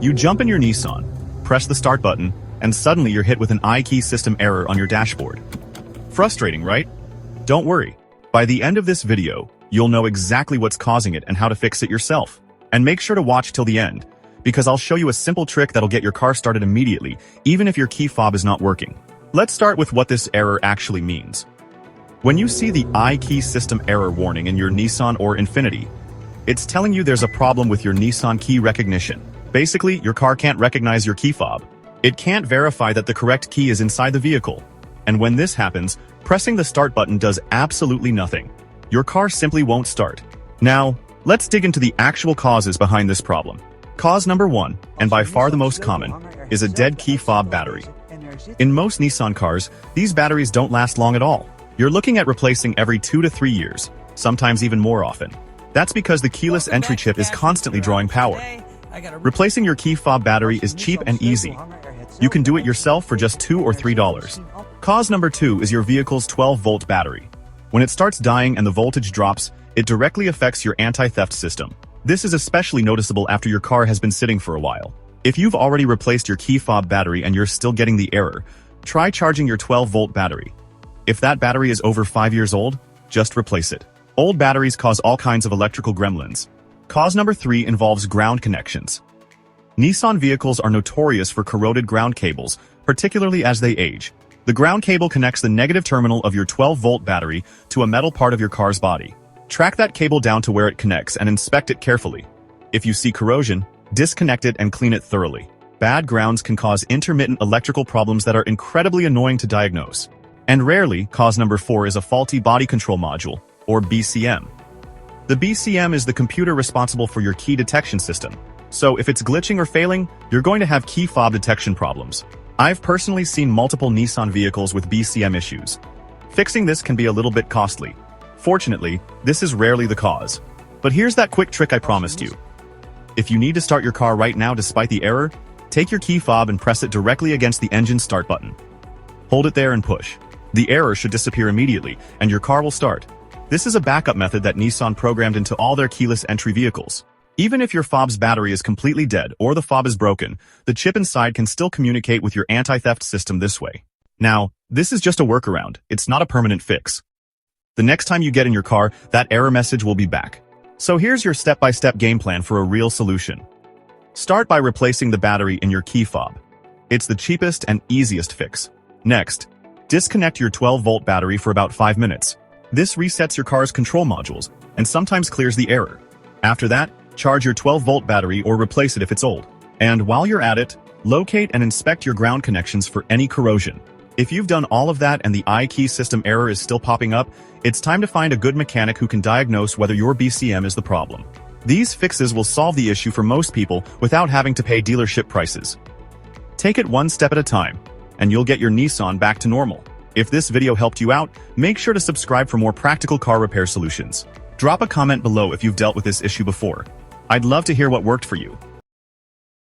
You jump in your Nissan, press the start button, and suddenly you're hit with an I-Key system error on your dashboard. Frustrating, right? Don't worry. By the end of this video, you'll know exactly what's causing it and how to fix it yourself. And make sure to watch till the end, because I'll show you a simple trick that'll get your car started immediately, even if your key fob is not working. Let's start with what this error actually means. When you see the I-Key system error warning in your Nissan or Infiniti, it's telling you there's a problem with your Nissan key recognition. Basically, your car can't recognize your key fob. It can't verify that the correct key is inside the vehicle. And when this happens, pressing the start button does absolutely nothing. Your car simply won't start. Now, let's dig into the actual causes behind this problem. Cause number 1, and by far the most common, is a dead key fob battery. In most Nissan cars, these batteries don't last long at all. You're looking at replacing every 2 to 3 years, sometimes even more often. That's because the keyless entry chip is constantly drawing power. Replacing your key fob battery is cheap and easy. You can do it yourself for just $2 or $3. Cause number 2 is your vehicle's 12-volt battery. When it starts dying and the voltage drops, it directly affects your anti-theft system. This is especially noticeable after your car has been sitting for a while. If you've already replaced your key fob battery and you're still getting the error, try charging your 12-volt battery. If that battery is over 5 years old, just replace it. Old batteries cause all kinds of electrical gremlins. Cause number 3 involves ground connections. Nissan vehicles are notorious for corroded ground cables, particularly as they age. The ground cable connects the negative terminal of your 12-volt battery to a metal part of your car's body. Track that cable down to where it connects and inspect it carefully. If you see corrosion, disconnect it and clean it thoroughly. Bad grounds can cause intermittent electrical problems that are incredibly annoying to diagnose. And rarely, cause number 4 is a faulty body control module, or BCM. The BCM is the computer responsible for your key detection system. So if it's glitching or failing, you're going to have key fob detection problems. I've personally seen multiple Nissan vehicles with BCM issues. Fixing this can be a little bit costly. Fortunately, this is rarely the cause. But here's that quick trick I promised you. If you need to start your car right now despite the error, take your key fob and press it directly against the engine start button. Hold it there and push. The error should disappear immediately, and your car will start. This is a backup method that Nissan programmed into all their keyless entry vehicles. Even if your fob's battery is completely dead or the fob is broken, the chip inside can still communicate with your anti-theft system this way. Now, this is just a workaround. It's not a permanent fix. The next time you get in your car, that error message will be back. So here's your step-by-step game plan for a real solution. Start by replacing the battery in your key fob. It's the cheapest and easiest fix. Next, disconnect your 12-volt battery for about 5 minutes. This resets your car's control modules and sometimes clears the error. After that, charge your 12-volt battery or replace it if it's old. And while you're at it, locate and inspect your ground connections for any corrosion. If you've done all of that and the I-Key system error is still popping up, it's time to find a good mechanic who can diagnose whether your BCM is the problem. These fixes will solve the issue for most people without having to pay dealership prices. Take it one step at a time, and you'll get your Nissan back to normal. If this video helped you out, make sure to subscribe for more practical car repair solutions. Drop a comment below if you've dealt with this issue before. I'd love to hear what worked for you.